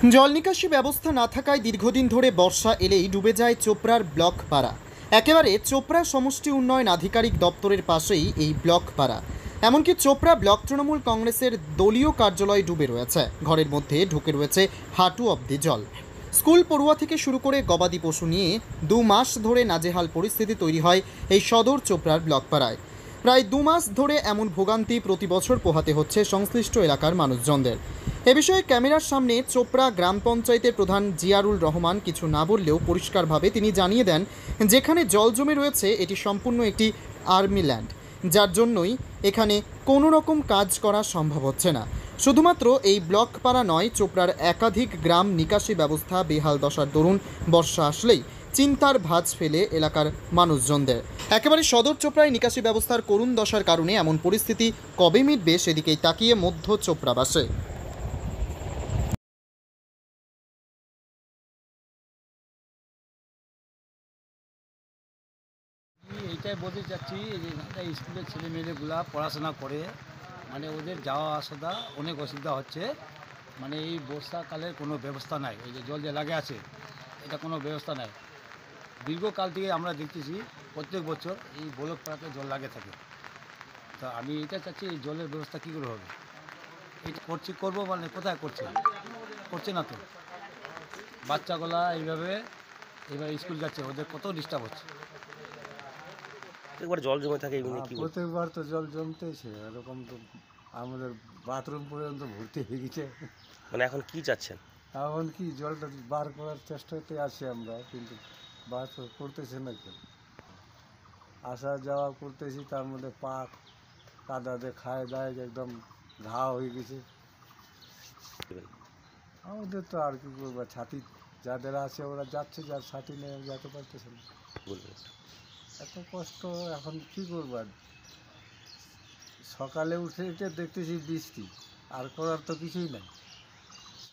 জল নিকাশি ব্যবস্থা না থাকায় দীর্ঘদিন ধরে বর্ষা এলেই ডুবে যায় চোপড়ার ব্লক পাড়া। একেবারে চোপড়া সমষ্টি উন্নয়ন আধিকারিক দপ্তরের পাশেই এই ব্লক পাড়া। এমনকি চোপড়া ব্লক তৃণমূল কংগ্রেসের দলীয় কার্যালয় ডুবে রয়েছে, ঘরের মধ্যে ঢুকে রয়েছে হাঁটু অব্দি জল। স্কুল পড়ুয়া থেকে শুরু করে গবাদি পশু নিয়ে 2 মাস ধরে নাজেহাল পরিস্থিতি তৈরি হয় এই সদর চোপড়ার ব্লক পাড়ায়। প্রায় 2 মাস ধরে এমন ভোগান্তি প্রতি বছর পোহাতে হচ্ছে সংশ্লিষ্ট এলাকার মানুষজনদের। এ বিষয়ে ক্যামেরার সামনে চোপড়া গ্রাম পঞ্চায়েতের প্রধান জিয়ারুল রহমান কিছু না বললেও পরিষ্কারভাবে তিনি জানিয়ে দেন, যেখানে জল জমে রয়েছে এটি সম্পূর্ণ একটি আর্মি ল্যান্ড, যার জন্যই এখানে কোনো রকম কাজ করা সম্ভব হচ্ছে না। শুধুমাত্র এই ব্লক পাড়া নয়, চোপড়ার একাধিক গ্রাম নিকাশি ব্যবস্থা বেহাল দশার দরুন বর্ষা আসলেই চিন্তার ভাঁজ ফেলে এলাকার মানুষজনদের। একেবারে সদর চোপড়ায় নিকাশি ব্যবস্থার করুণ দশার কারণে এমন পরিস্থিতি কবে মিটবে সেদিকেই তাকিয়ে মধ্য চোপড়াবাসী। আমি এইটাই বলতে চাচ্ছি যে এখানটায় স্কুলের ছেলেমেয়েগুলা পড়াশোনা করে ওদের যাওয়া আসাটা অনেক অসুবিধা হচ্ছে। এই বর্ষাকালের কোনো ব্যবস্থা নাই, এই যে জল যে লাগে আছে এটা কোনো ব্যবস্থা নাই। দীর্ঘকাল থেকে আমরা দেখতেছি প্রত্যেক বছর এই ব্লক পাড়াতে জল লাগে থাকে। তা আমি এটা চাচ্ছি এই জলের ব্যবস্থা কী করে হবে, এটা করবো কোথায় করছে না তো। বাচ্চাগুলা এইভাবে স্কুল যাচ্ছে, ওদের কত ডিস্টার্ব হচ্ছে। একবার জল জমে থাকে এগুলো কি প্রত্যেকবার তো জল জমতেছে, এরকম তো আমাদের বাথরুম পর্যন্ত ভর্তি হয়ে গেছে। এখন কি চাচ্ছেন? এখন কি জলটা বার করার চেষ্টাতে আছি আমরা, কিন্তু বার করতেছে না কেন। আসা যাওয়া করতেছি, তার মধ্যে পা কাদাতে খায় দায় একদম ঘা হয়ে গেছে। আমাদের তো আর কি করবো, ছাতি যাদের আছে ওরা যাচ্ছে, যার ছাতি নেই যেতে পারতেছে না। এত কষ্ট, এখন কি করবো। সকালে উঠে দেখতেছি বৃষ্টি, আর করার তো কিছুই নাই।